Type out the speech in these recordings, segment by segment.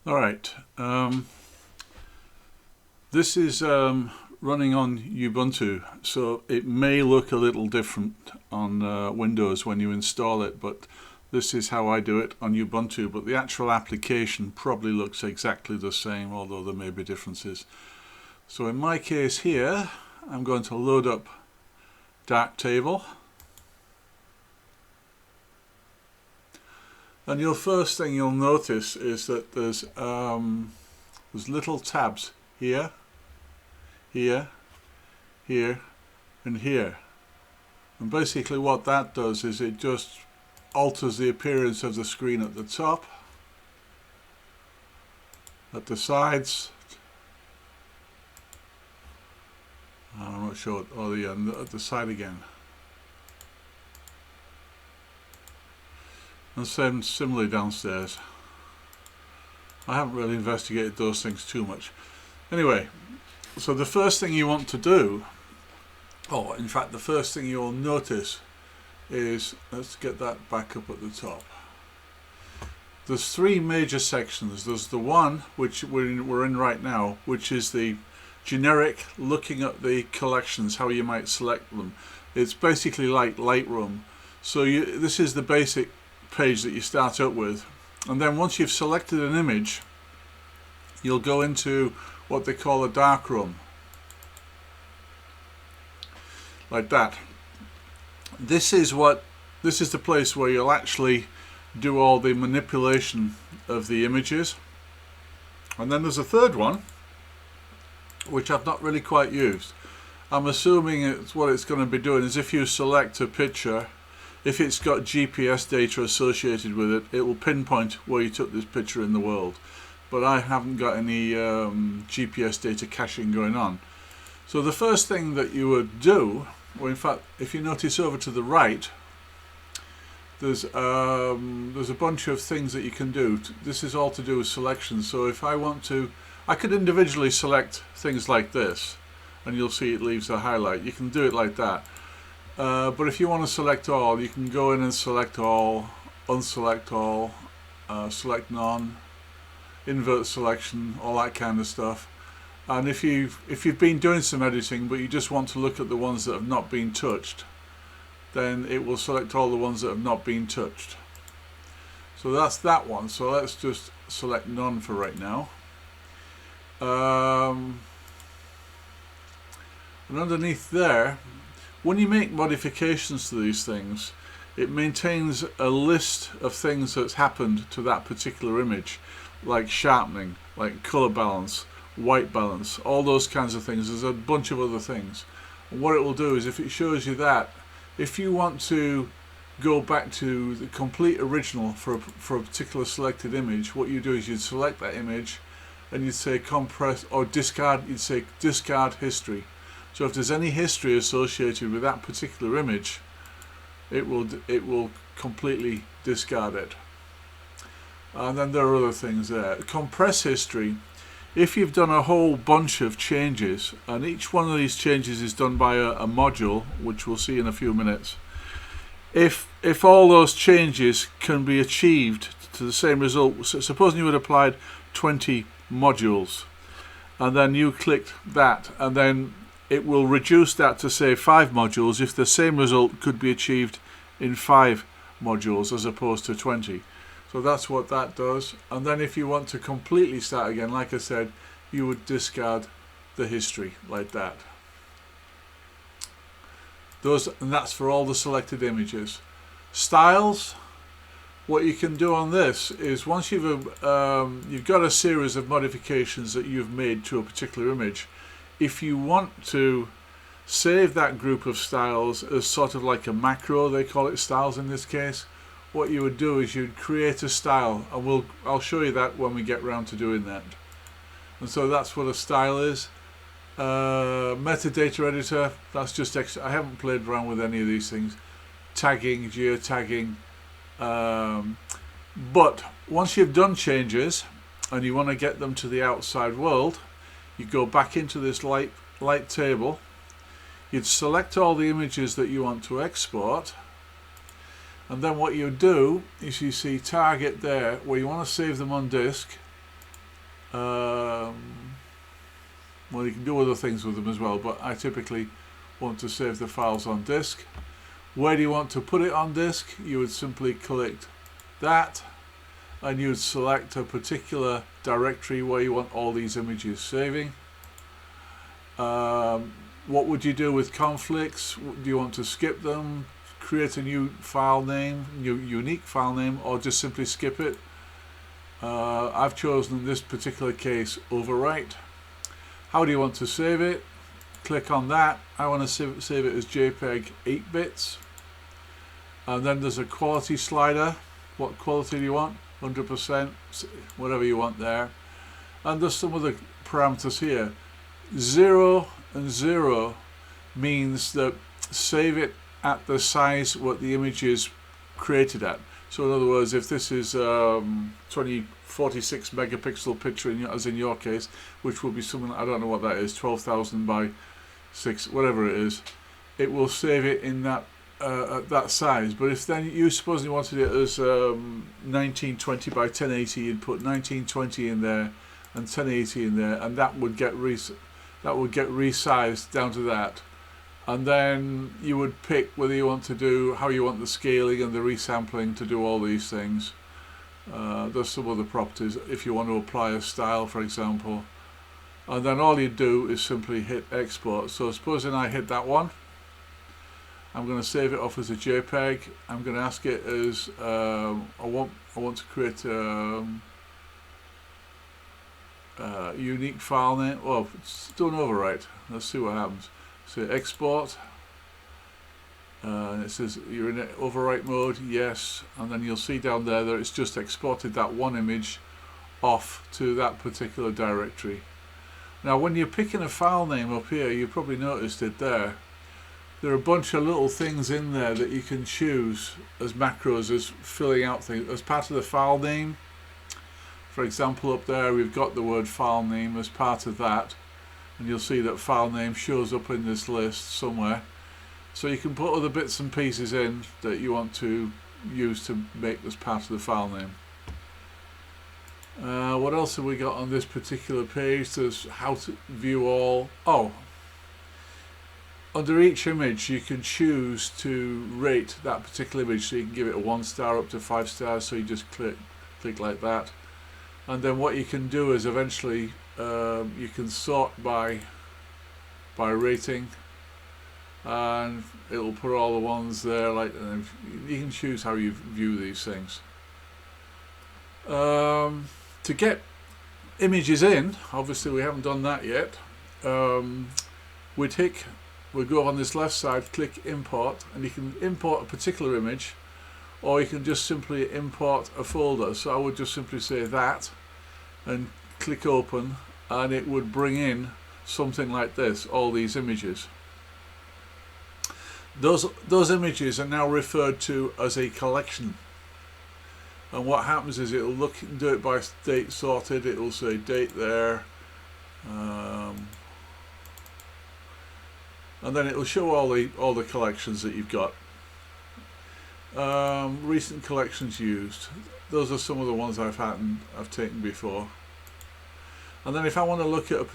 Alright, this is running on Ubuntu, so it may look a little different on Windows when you install it, but this is how I do it on Ubuntu, but the actual application probably looks exactly the same, although there may be differences. So in my case here, I'm going to load up Darktable. And your first thing you'll notice is that there's little tabs here, here, here, and here. And basically what that does is it just alters the appearance of the screen at the top, at the sides, I'm not sure, at the side again. And similarly downstairs. I haven't really investigated those things too much. Anyway, so the first thing you want to do, in fact the first thing you'll notice is, let's get that back up at the top. There's three major sections. There's the one which we're in right now, which is the generic looking at the collections, how you might select them. It's basically like Lightroom. So this is the basic page that you start up with, and then once you've selected an image, you'll go into what they call a darkroom, like that. This is the place where you'll actually do all the manipulation of the images. And then there's a third one which I've not really quite used. I'm assuming what it's going to be doing is, if you select a picture, if it's got GPS data associated with it, it will pinpoint where you took this picture in the world. But I haven't got any GPS data caching going on. So the first thing that you would do, or in fact, if you notice over to the right, there's a bunch of things that you can do. This is all to do with selections. So if I want to, I could individually select things like this, and you'll see it leaves a highlight. You can do it like that. But if you want to select all, you can go in and select all, unselect all, select none, invert selection, all that kind of stuff. And if you've been doing some editing but you just want to look at the ones that have not been touched, then it will select all the ones that have not been touched. So that's that one. So let's just select none for right now. And underneath there, when you make modifications to these things, it maintains a list of things that's happened to that particular image, like sharpening, like color balance, white balance, all those kinds of things. There's a bunch of other things. And what it will do is, if it shows you that, if you want to go back to the complete original for a particular selected image, what you do is you'd select that image and you'd say compress or discard, you'd say discard history. So if there's any history associated with that particular image, it will completely discard it. And then there are other things there. Compress history. If you've done a whole bunch of changes, and each one of these changes is done by a module, which we'll see in a few minutes, if all those changes can be achieved to the same result, so supposing you had applied 20 modules, and then you clicked that, and then it will reduce that to say 5 modules if the same result could be achieved in 5 modules as opposed to 20. So that's what that does. And then if you want to completely start again, like I said, you would discard the history like that. And that's for all the selected images. Styles, what you can do on this is, once you've got a series of modifications that you've made to a particular image, if you want to save that group of styles as sort of like a macro, they call it styles in this case, what you would do is you'd create a style, and I'll show you that when we get round to doing that. And so that's what a style is. Metadata editor, that's just extra. I haven't played around with any of these things. Tagging, geotagging. But once you've done changes and you want to get them to the outside world, you go back into this light table, you'd select all the images that you want to export, and then what you do is you see target there where you want to save them on disk, Well, you can do other things with them as well, but I typically want to save the files on disk. Where do you want to put it on disk? You would simply click that, and you would select a particular directory where you want all these images saving. What would you do with conflicts? Do you want to skip them, create a new file name, new unique file name, or just simply skip it? I've chosen in this particular case overwrite. How do you want to save it? Click on that. I want to save it as JPEG 8 bits. And then there's a quality slider. What quality do you want? 100%, whatever you want there. And there's some other parameters here. 0 and 0 means that save it at the size what the image is created at. So in other words, if this is 46 megapixel picture, as in your case, which will be something, I don't know what that is, 12,000 by 6, whatever it is, it will save it in that at that size. But if then you suppose you wanted it as 1920 by 1080, you'd put 1920 in there and 1080 in there, and that would get resized down to that. And then you would pick whether you want to do, how you want the scaling and the resampling to do all these things. There's some other properties if you want to apply a style, for example. And then all you do is simply hit export. So supposing I hit that one, I'm going to save it off as a JPEG. I'm going to ask it as I want to create a unique file name. Well, it's done overwrite. Let's see what happens. So export, and it says you're in overwrite mode, yes, and then you'll see down there that it's just exported that one image off to that particular directory. Now when you're picking a file name up here, you probably noticed it there. There are a bunch of little things in there that you can choose as macros, as filling out things, as part of the file name. For example, up there we've got the word file name as part of that. And you'll see that file name shows up in this list somewhere. So you can put other bits and pieces in that you want to use to make this part of the file name. What else have we got on this particular page? There's how to view all. Oh, under each image you can choose to rate that particular image, so you can give it a 1 star up to 5 stars. So you just click like that, and then what you can do is eventually you can sort by rating, and it'll put all the ones there. Like you can choose how you view these things. To get images in, obviously we haven't done that yet. We'll go on this left side, click import, and you can import a particular image, or you can just simply import a folder. So I would just simply say that and click open, and it would bring in something like this, all these images. Those images are now referred to as a collection, and what happens is it'll do it by date sorted. It will say date there, and then it will show all the collections that you've got. Recent collections used. Those are some of the ones I've taken before. And then if I want to look at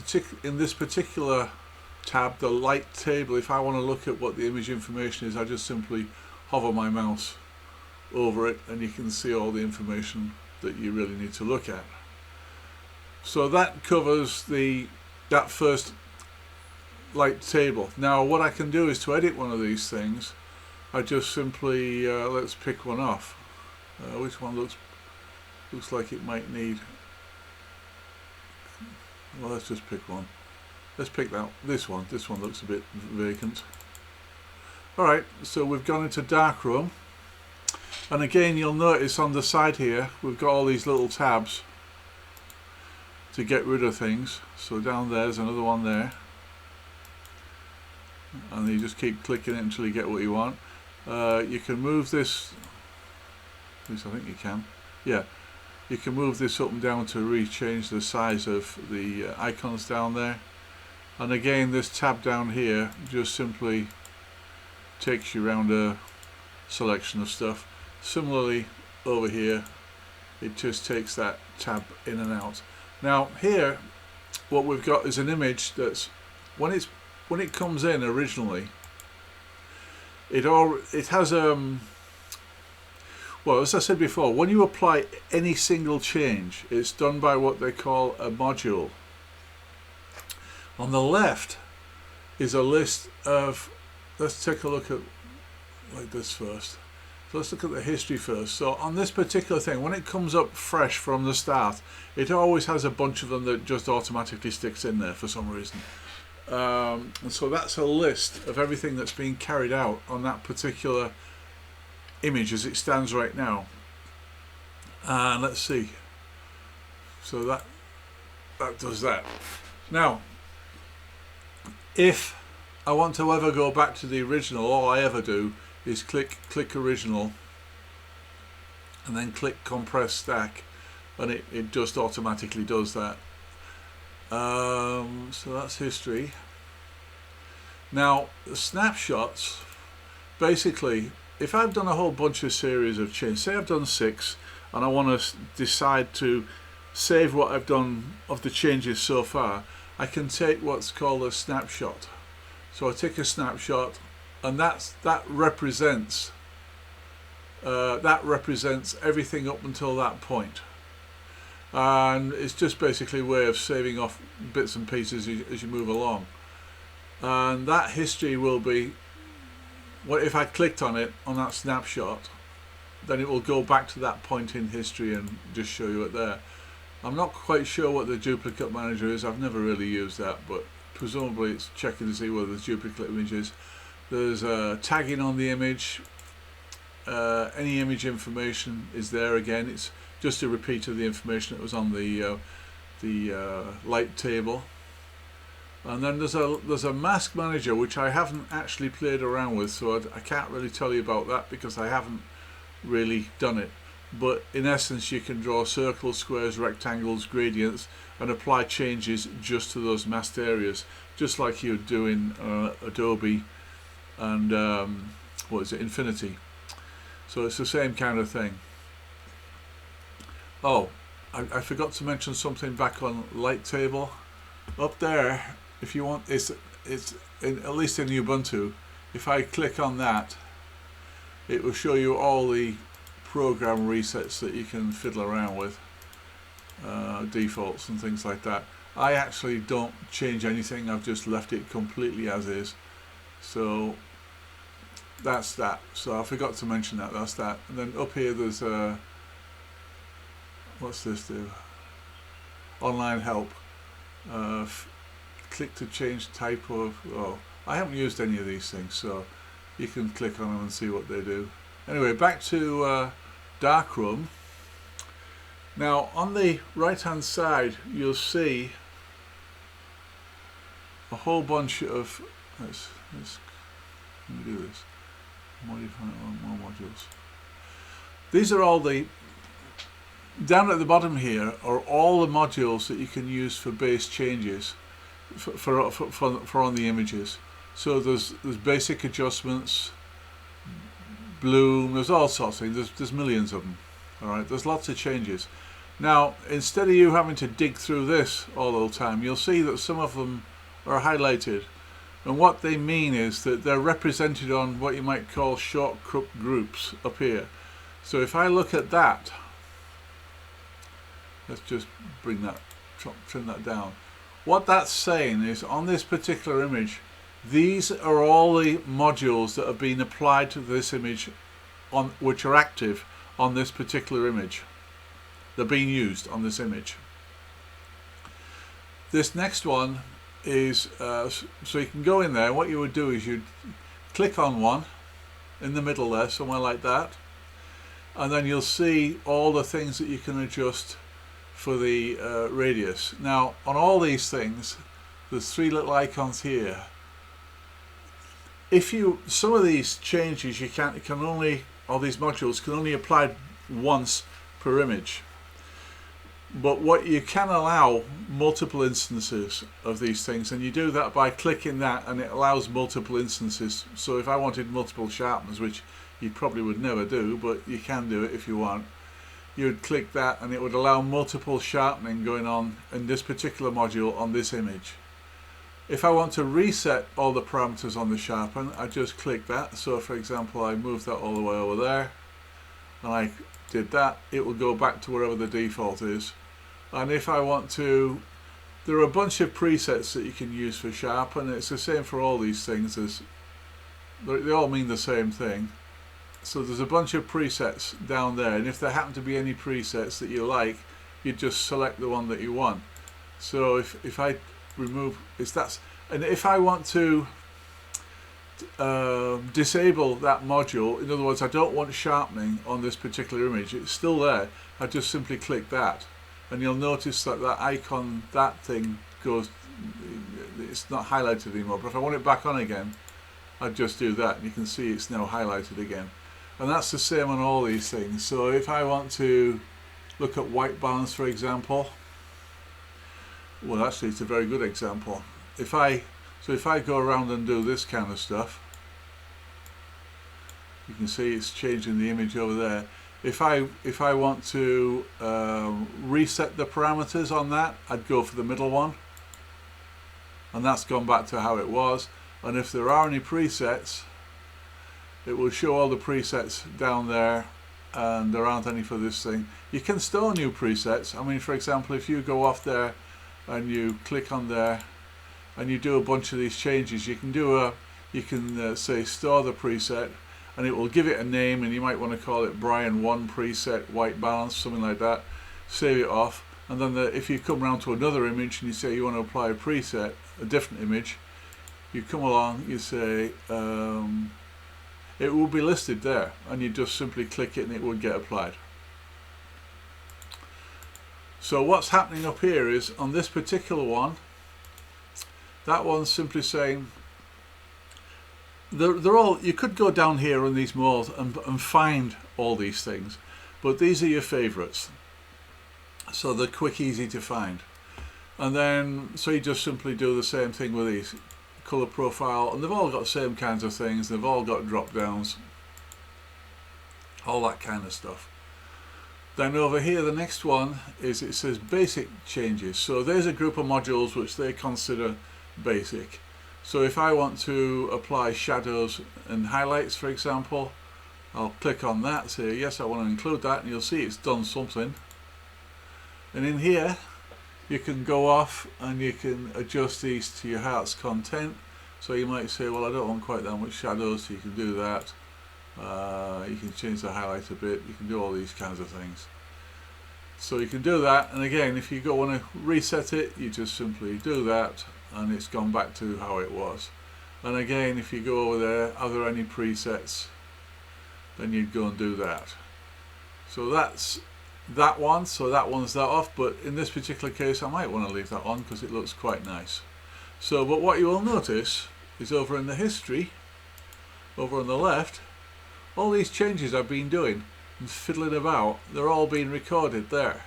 in this particular tab, the light table, if I want to look at what the image information is, I just simply hover my mouse over it, and you can see all the information that you really need to look at. So that covers that first light table. Now what I can do is to edit one of these things, I just simply let's pick one off. Which one looks like it might need? Well, let's just pick one. Let's pick this one. This one looks a bit vacant. Alright, so we've gone into Darkroom, and again you'll notice on the side here we've got all these little tabs to get rid of things. So down there's another one there, and you just keep clicking it until you get what you want. You can move this, at least I think you can, yeah, you can move this up and down to change the size of the icons down there. And again, this tab down here just simply takes you around a selection of stuff. Similarly over here, it just takes that tab in and out. Now here what we've got is an image that's when it comes in originally, it has well, as I said before, when you apply any single change, it's done by what they call a module. On the left is a list of, let's take a look at like this first. So let's look at the history first. So on this particular thing, when it comes up fresh from the start, it always has a bunch of them that just automatically sticks in there for some reason. And so that's a list of everything that's being carried out on that particular image as it stands right now. And let's see. So that does that. Now, if I want to ever go back to the original, all I ever do is click original and then click compress stack, and it just automatically does that. So that's history. Now the snapshots, basically, if I've done a whole bunch of series of changes, say I've done 6 and I want to decide to save what I've done of the changes so far, I can take what's called a snapshot. So I take a snapshot, and that represents everything up until that point, and it's just basically a way of saving off bits and pieces as you move along. And that history will be, what if I clicked on it on that snapshot, then it will go back to that point in history and just show you it there. I'm not quite sure what the duplicate manager is. I've never really used that, but presumably it's checking to see whether there's duplicate images. There's tagging on the image. Any image information is there again. It's just a repeat of the information that was on the light table. And then there's a mask manager, which I haven't actually played around with, so I can't really tell you about that because I haven't really done it. But in essence, you can draw circles, squares, rectangles, gradients, and apply changes just to those masked areas, just like you would do in Adobe and Infinity. So it's the same kind of thing. Oh, I forgot to mention something back on light table. Up there, if you want, it's at least in Ubuntu. If I click on that, it will show you all the program resets that you can fiddle around with, defaults and things like that. I actually don't change anything. I've just left it completely as is. So that's that. So I forgot to mention that. That's that. And then up here there's what's this do? Online help. Click to change type of. Oh, I haven't used any of these things, so you can click on them and see what they do. Anyway, back to Darkroom. Now on the right hand side you'll see a whole bunch of, let me do this, modify more modules. These are all the, down at the bottom here are all the modules that you can use for base changes for on the images. So there's basic adjustments, bloom, there's all sorts of things, there's millions of them. Alright, there's lots of changes. Now, instead of you having to dig through this all the time, you'll see that some of them are highlighted. And what they mean is that they're represented on what you might call shortcut groups up here. So if I look at that, let's just bring that, trim that down. What that's saying is, on this particular image, these are all the modules that have been applied to this image, which are active on this particular image. They're being used on this image. This next one is, so you can go in there, what you would do is you'd click on one in the middle there, somewhere like that, and then you'll see all the things that you can adjust for the radius. Now on all these things there's 3 little icons here. If some of these changes you can only, all these modules can only apply once per image, but what you can allow multiple instances of these things, and you do that by clicking that and it allows multiple instances. So if I wanted multiple sharpeners, which you probably would never do, but you can do it if you want, you would click that and it would allow multiple sharpening going on in this particular module on this image. If I want to reset all the parameters on the sharpen, I just click that. So for example, I move that all the way over there and I did that, it will go back to wherever the default is. And if I want to, there are a bunch of presets that you can use for sharpen. It's the same for all these things, they all mean the same thing. So there's a bunch of presets down there, and if there happen to be any presets that you like, you just select the one that you want. So if I remove, and if I want to disable that module, in other words, I don't want sharpening on this particular image, it's still there, I just simply click that, and you'll notice that that icon, that thing goes, it's not highlighted anymore. But if I want it back on again, I just do that, and you can see it's now highlighted again. And that's the same on all these things. So if I want to look at white balance, for example, well, actually it's a very good example. If I go around and do this kind of stuff, you can see it's changing the image over there. If I want to reset the parameters on that, I'd go for the middle one, and that's gone back to how it was. And if there are any presets, it will show all the presets down there, and there aren't any for this thing. You can store new presets. I mean, for example, if you go off there and you click on there and you do a bunch of these changes, you can say store the preset, and it will give it a name, and you might want to call it Brian 1 preset white balance, something like that. Save it off, and then if you come around to another image and you say you want to apply a preset, a different image, you come along, you say it will be listed there, and you just simply click it and it will get applied. So what's happening up here is on this particular one, that one's simply saying they're all, you could go down here on these modes and find all these things, but these are your favorites, so they're quick, easy to find. And then so you just simply do the same thing with these. Color profile, and they've all got the same kinds of things, they've all got drop downs, all that kind of stuff. Then over here the next one is, it says basic changes. So there's a group of modules which they consider basic. So if I want to apply shadows and highlights, for example, I'll click on that, say yes, I want to include that, and you'll see it's done something. And in here you can go off and you can adjust these to your heart's content. So you might say, well, I don't want quite that much shadows, so you can do that. You can change the highlight a bit, you can do all these kinds of things. So you can do that, and again, if you want to reset it, you just simply do that, and it's gone back to how it was. And again, if you go over there, are there any presets, then you'd go and do that. So that's that one, so that one's that off, but in this particular case I might want to leave that on because it looks quite nice. So, but what you will notice is over in the history, over on the left, all these changes I've been doing and fiddling about, they're all being recorded there.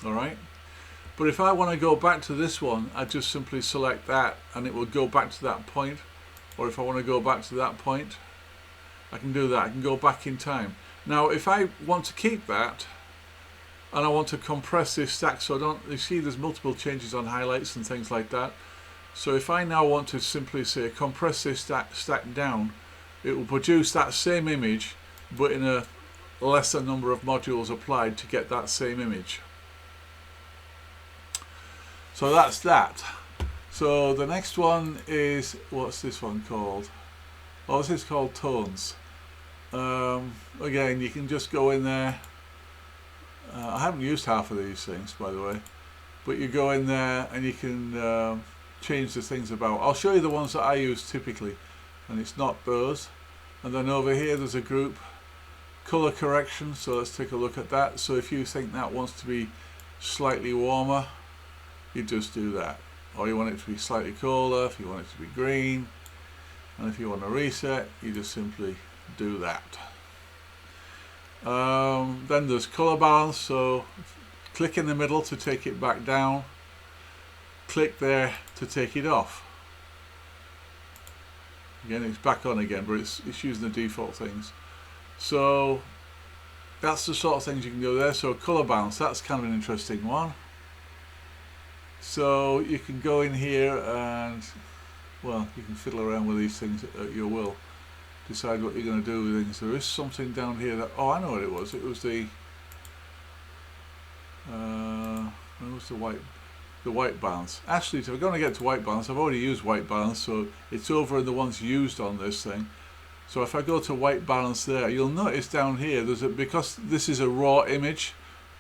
Alright, but if I want to go back to this one, I just simply select that and it will go back to that point, or if I want to go back to that point, I can do that. I can go back in time. Now if I want to keep that, and I want to compress this stack, so you see there's multiple changes on highlights and things like that. So if I now want to simply say compress this stack down, it will produce that same image but in a lesser number of modules applied to get that same image. So that's that. So the next one is, what's this one called? Oh, this is called tones. Again, you can just go in there. I haven't used half of these things, by the way, but you go in there and you can change the things about. I'll show you the ones that I use typically, and it's not those. And then over here there's a group, color correction, so let's take a look at that. So if you think that wants to be slightly warmer, you just do that. Or you want it to be slightly colder, if you want it to be green, and if you want to reset, you just simply do that. Then there's color balance, so click in the middle to take it back down, click there to take it off. Again, it's back on again, but it's using the default things. So that's the sort of things you can do there. So colour balance, that's kind of an interesting one. So you can go in here and, well, you can fiddle around with these things at your will. Decide what you're going to do with things. There is something down here that, oh, I know what it was. It was the white balance. Actually, if we're going to get to white balance, I've already used white balance, so it's over in the ones used on this thing. So if I go to white balance there, you'll notice down here there's a, because this is a raw image,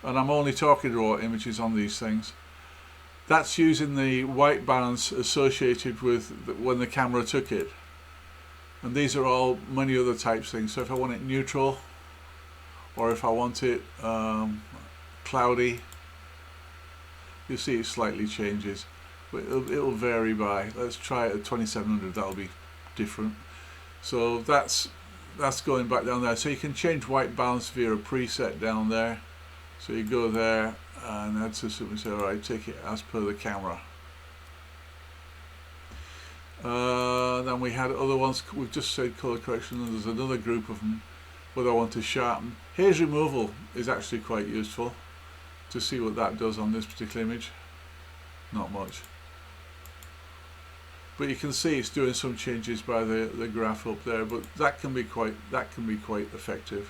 and I'm only talking raw images on these things. That's using the white balance associated with when the camera took it. And these are all many other types things. So if I want it neutral, or if I want it cloudy, you'll see it slightly changes. But it'll vary by, let's try it at 2700, that'll be different. So that's going back down there. So you can change white balance via a preset down there. So you go there and add system and say, alright, take it as per the camera. Then we had other ones, we've just said colour correction, and there's another group of them where I want to sharpen. Haze removal is actually quite useful to see what that does on this particular image. Not much. But you can see it's doing some changes by the graph up there, but that can be quite effective.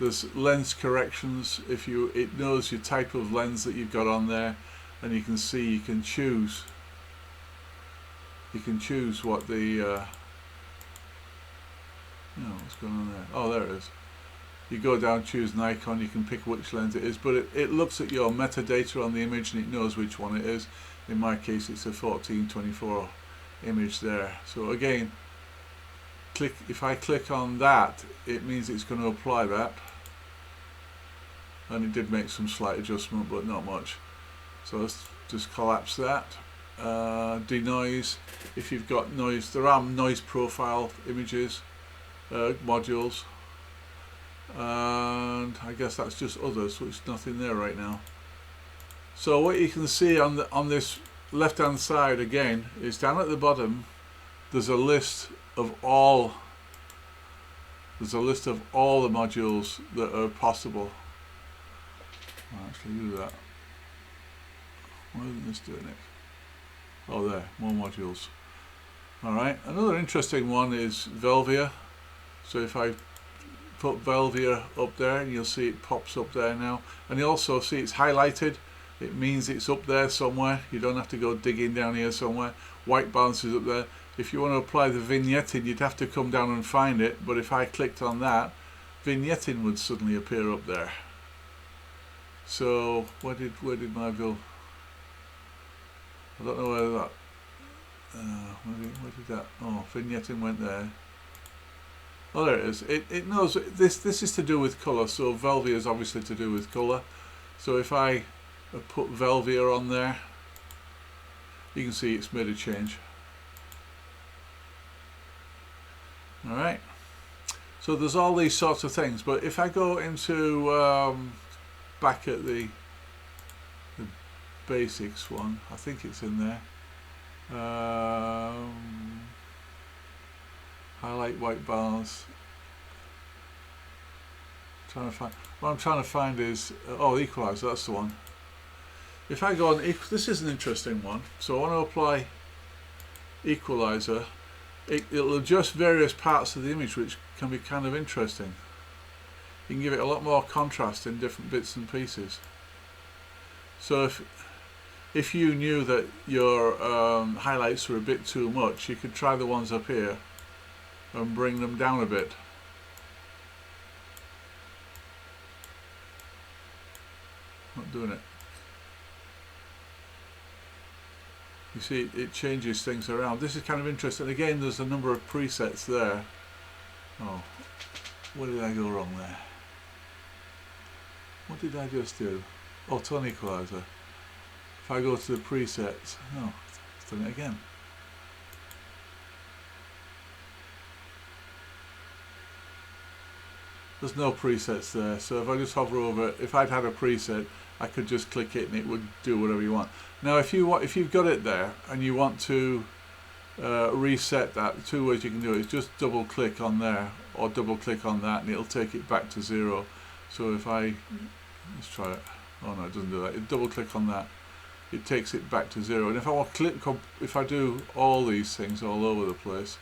There's lens corrections. If it knows your type of lens that you've got on there, and you can see you can choose what the what's going on there. Oh, there it is. You go down, choose an icon, you can pick which lens it is, but it looks at your metadata on the image and it knows which one it is. In my case, it's a 1424 image there. So again, if I click on that, it means it's going to apply that, and it did make some slight adjustment, but not much. So let's just collapse that. Denoise, if you've got noise, there are noise profile images, modules, and I guess that's just others, so it's nothing there right now. So what you can see on this left hand side again is down at the bottom there's a list of all the modules that are possible. I'll actually do that. Why isn't this doing it? Oh, there, more modules. Alright, another interesting one is Velvia. So if I put Velvia up there, and you'll see it pops up there now, and you also see it's highlighted. It means it's up there somewhere. You don't have to go digging down here somewhere. White balance is up there. If you want to apply the vignetting, you'd have to come down and find it, but if I clicked on that, vignetting would suddenly appear up there. So where did my bill? I don't know whether that where did that, oh, vignetting went there. Oh, there it is. It knows this is to do with colour, so Velvia is obviously to do with colour. So if I put Velvia on there, you can see it's made a change. Alright, so there's all these sorts of things, but if I go into back at the basics one, I think it's in there, highlight, white balance, what I'm trying to find is oh, equalizer, that's the one. If I go on, this is an interesting one, so I want to apply equalizer. It'll adjust various parts of the image, which can be kind of interesting. You can give it a lot more contrast in different bits and pieces. So if you knew that your highlights were a bit too much, you could try the ones up here and bring them down a bit. Not doing it. You see, it changes things around. This is kind of interesting. Again, there's a number of presets there. Oh, where did I go wrong there? What did I just do? Oh, tone equalizer. If I go to the presets, oh, it's done it again. There's no presets there, so if I just hover over it, if I'd had a preset, I could just click it and it would do whatever you want. Now if you've got it there and you want to reset that, the two ways you can do it is just double click on there or double click on that and it'll take it back to 0. So if I, let's try it. Oh no, it doesn't do that. You double click on that, it takes it back to 0. And if I want to click, if I do all these things all over the place,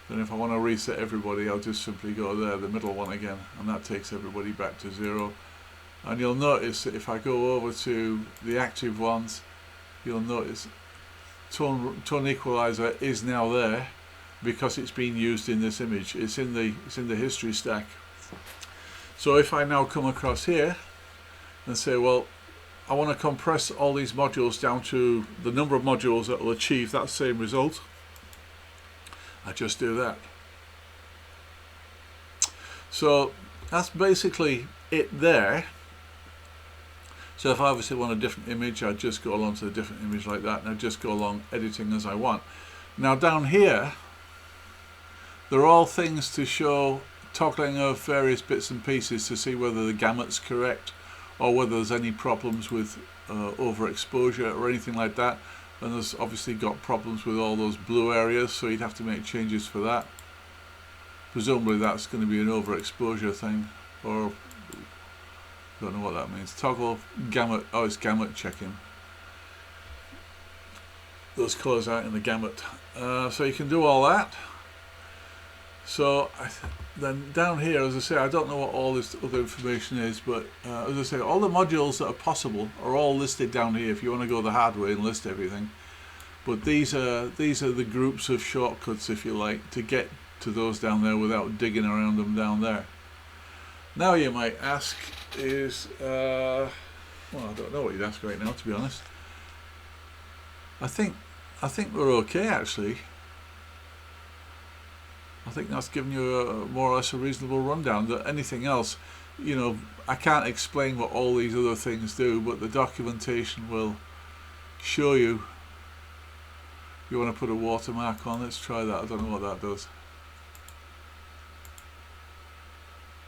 then if I want to reset everybody, I'll just simply go there, the middle one again, and that takes everybody back to 0. And you'll notice that if I go over to the active ones, you'll notice tone equalizer is now there because it's being used in this image. It's in the history stack. So if I now come across here and say, well, I want to compress all these modules down to the number of modules that will achieve that same result, I just do that. So that's basically it there. So if I obviously want a different image, I just go along to a different image like that, and I just go along editing as I want. Now down here, there are all things to show toggling of various bits and pieces to see whether the gamut's correct or whether there's any problems with overexposure or anything like that. And there's obviously got problems with all those blue areas, so you'd have to make changes for that. Presumably that's going to be an overexposure thing, or don't know what that means. Toggle gamut. Oh, it's gamut checking. Those colours out in the gamut. So you can do all that. So then down here, as I say, I don't know what all this other information is, but as I say, all the modules that are possible are all listed down here if you want to go the hard way and list everything. But these are the groups of shortcuts, if you like, to get to those down there without digging around them down there. Now you might ask is, well, I don't know what you'd ask right now, to be honest. I think we're okay, actually. I think that's given you a more or less a reasonable rundown. That anything else, you know, I can't explain what all these other things do, but the documentation will show you. You want to put a watermark on? Let's try that. I don't know what that does.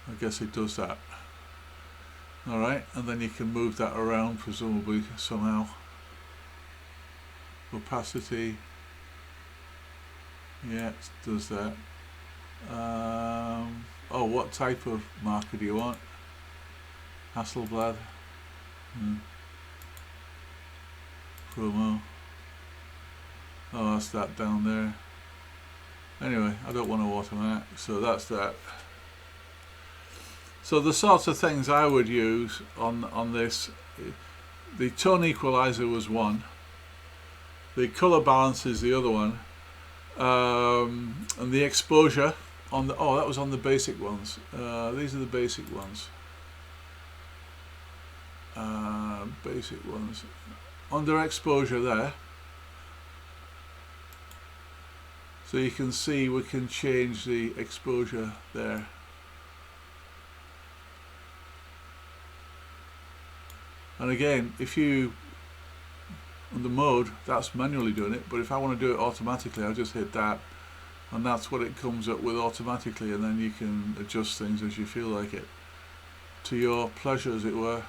I guess it does that. Alright, and then you can move that around, presumably, somehow. Opacity. Yeah, it does that. Oh, what type of marker do you want? Hasselblad. Promo. Oh, that's that down there. Anyway, I don't want a watermark, so that's that. So the sorts of things I would use on this, the tone equalizer was one, the color balance is the other one, and the exposure on the, oh, that was on the basic ones. These are the basic ones. Basic ones. Under exposure there. So you can see we can change the exposure there. And again, if you, on the mode, that's manually doing it, but if I want to do it automatically, I'll just hit that, and that's what it comes up with automatically, and then you can adjust things as you feel like it, to your pleasure, as it were.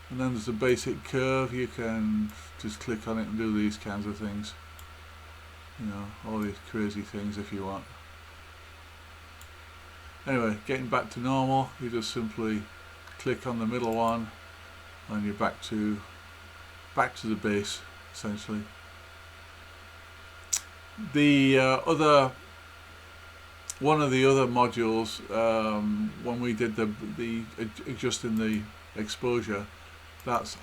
And then there's a basic curve. You can just click on it and do these kinds of things, you know, all these crazy things if you want. Anyway, getting back to normal, you just simply click on the middle one and you're back to the base, essentially. The one of the other modules, when we did the adjusting the exposure,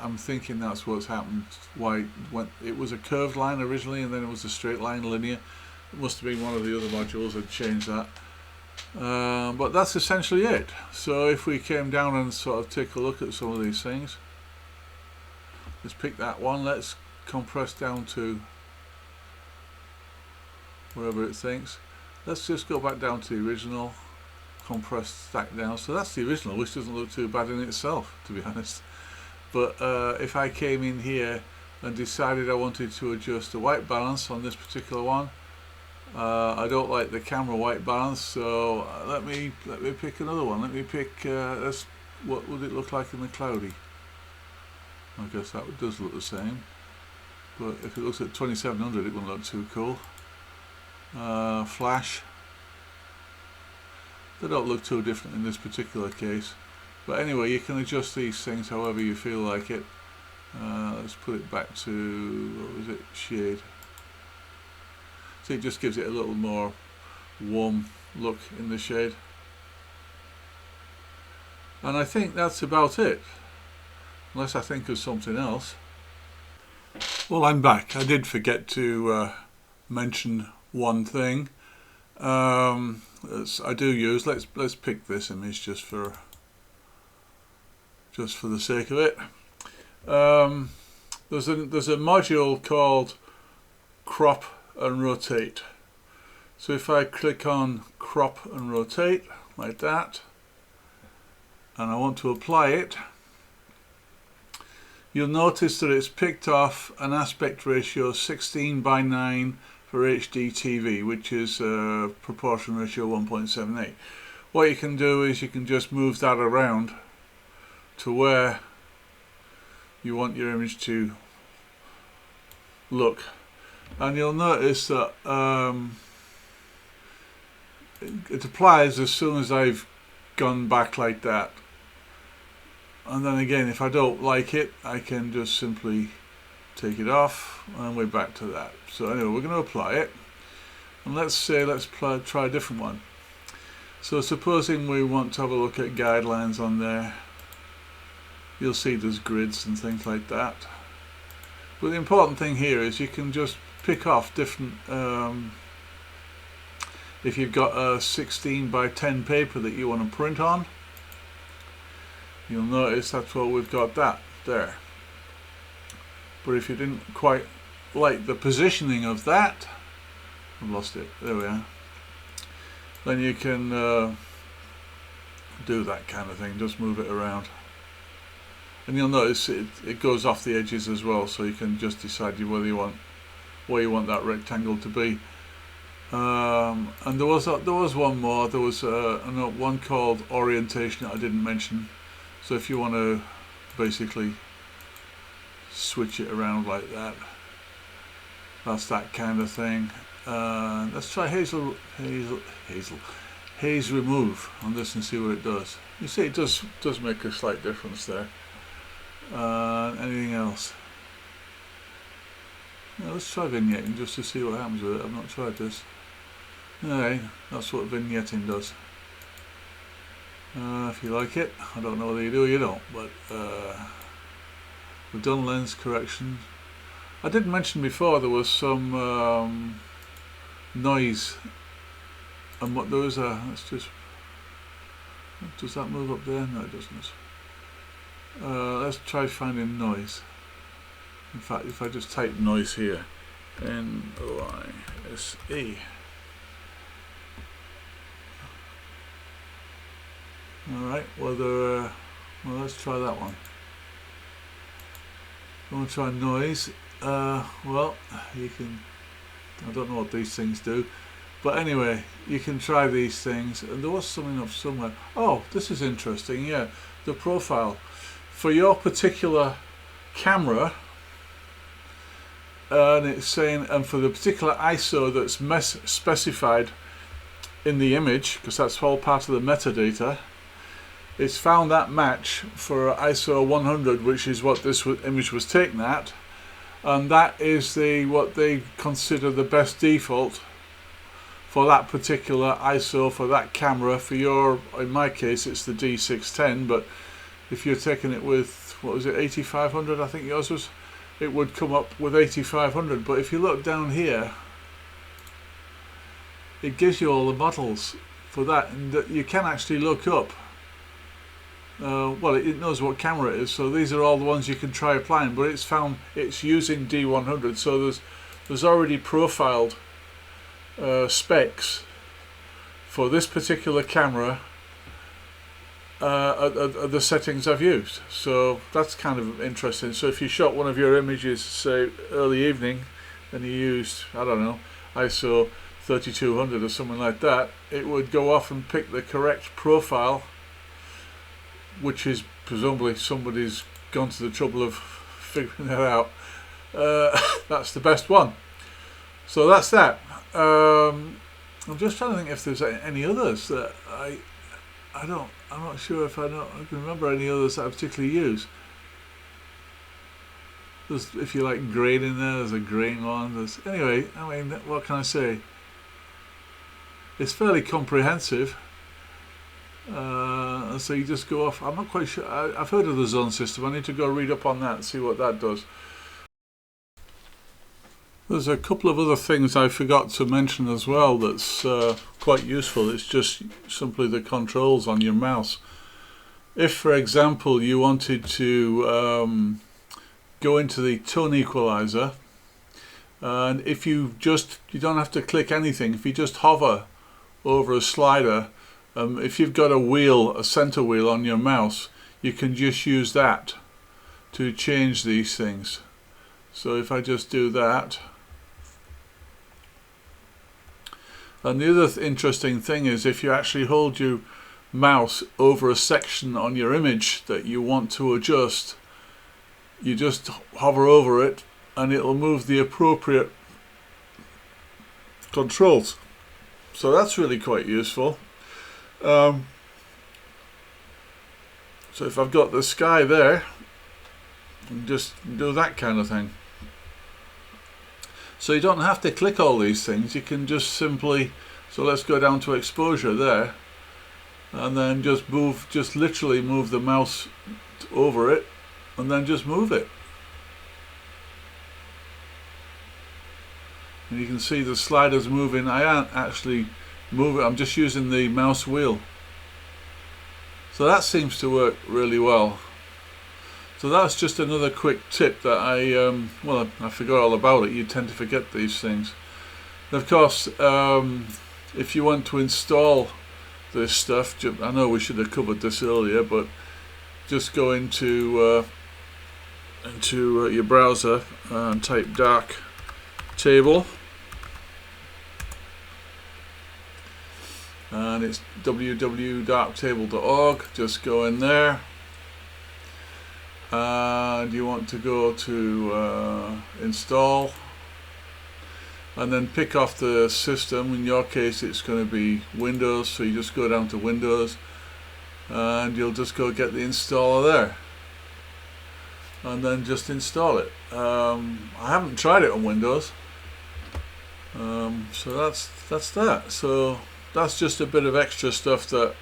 I'm thinking that's what's happened. Why it was a curved line originally and then it was a straight line, linear. It must have been one of the other modules that changed that. But that's essentially it. So if we came down and sort of take a look at some of these things, let's pick that one. Let's compress down to wherever it thinks. Let's just go back down to the original, compress, stack down. So that's the original, which doesn't look too bad in itself, to be honest. But if I came in here and decided I wanted to adjust the white balance on this particular one, I don't like the camera white balance, so let me pick another one. Let me pick what would it look like in the cloudy? I guess that does look the same, but if it looks at 2700 it wouldn't look too cool. flash. They don't look too different in this particular case, but anyway, you can adjust these things however you feel like it. Let's put it back to, what was it, shade. So it just gives it a little more warm look in the shade. And I think that's about it, unless I think of something else. Well, I'm back. I did forget to mention one thing. I do use. Let's pick this image just for the sake of it. There's a module called crop and rotate. So if I click on crop and rotate like that, and I want to apply it, you'll notice that it's picked off an aspect ratio 16:9 for HD TV, which is proportion ratio 1.78. What you can do is you can just move that around to where you want your image to look, and you'll notice that it applies as soon as I've gone back like that. And then again, if I don't like it, I can just simply take it off and we're back to that. So anyway, we're going to apply it, and let's try a different one. So supposing we want to have a look at guidelines on there, you'll see there's grids and things like that. But the important thing here is you can just pick off different, if you've got a 16:10 paper that you want to print on, you'll notice that's what we've got that there. But if you didn't quite like the positioning of that, I've lost it, there we are, then you can do that kind of thing, just move it around. And you'll notice it goes off the edges as well, so you can just decide where you want that rectangle to be. And there was one more. There was one called orientation that I didn't mention. So if you want to basically switch it around like that, that's that kind of thing. Let's try haze remove on this and see what it does. You see, it does make a slight difference there. Anything else? Now let's try vignetting just to see what happens with it. I've not tried this. Okay, that's what vignetting does. If you like it, I don't know whether you do or you don't, but we've done lens correction. I did mention before there was some noise, and what there was let's just, does that move up there? No, it doesn't. Let's try finding noise. In fact, if I just type noise here, N-O-I-S-E. Alright, well let's try that one. I want to try noise. Well, you can, I don't know what these things do, but anyway, you can try these things. And there was something up somewhere. Oh, this is interesting. Yeah, the profile for your particular camera, and it's saying, and for the particular ISO that's specified in the image, because that's all part of the metadata, it's found that match for ISO 100, which is what this image was taken at, and that is what they consider the best default for that particular ISO for that camera. For your, in my case, it's the D610, but if you're taking it with, what was it, 8500, I think yours was, it would come up with 8500. But if you look down here, it gives you all the models for that, and that you can actually look up. Well, it knows what camera it is, so these are all the ones you can try applying, but it's found it's using D100, so there's already profiled specs for this particular camera the settings I've used. So that's kind of interesting. So if you shot one of your images, say early evening, and you used, I don't know, ISO 3200 or something like that, it would go off and pick the correct profile, which is presumably somebody's gone to the trouble of figuring that out. That's the best one. So that's that. I'm just trying to think if there's any others that I'm not sure if I can remember any others that I particularly use. There's, if you like grain in there's a grain one. Anyway, I mean, what can I say? It's fairly comprehensive. So you just go off. I'm not quite sure. I've heard of the zone system. I need to go read up on that and see what that does. There's a couple of other things I forgot to mention as well that's quite useful. It's just simply the controls on your mouse. If, for example, you wanted to go into the tone equalizer, and if you don't have to click anything. If you just hover over a slider, if you've got a center wheel on your mouse, you can just use that to change these things. So if I just do that, and the other interesting thing is if you actually hold your mouse over a section on your image that you want to adjust, you just hover over it and it'll move the appropriate controls. So that's really quite useful. So if I've got the sky there, just do that kind of thing. So you don't have to click all these things. You can just simply, so let's go down to exposure there, and then just literally move the mouse over it, and then just move it. And you can see the sliders moving. I aren't actually moving, I'm just using the mouse wheel. So that seems to work really well. So that's just another quick tip that I forgot all about it. You tend to forget these things. And of course, if you want to install this stuff, I know we should have covered this earlier, but just go into your browser and type Darktable, and it's www.darktable.org. Just go in there, and you want to go to install, and then pick off the system. In your case it's going to be Windows, so you just go down to Windows and you'll just go get the installer there and then just install it. I haven't tried it on Windows, so that's that. So that's just a bit of extra stuff that,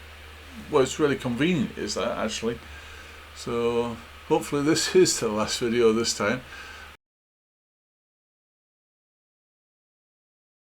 well, it's really convenient, is that actually. So hopefully this is the last video this time.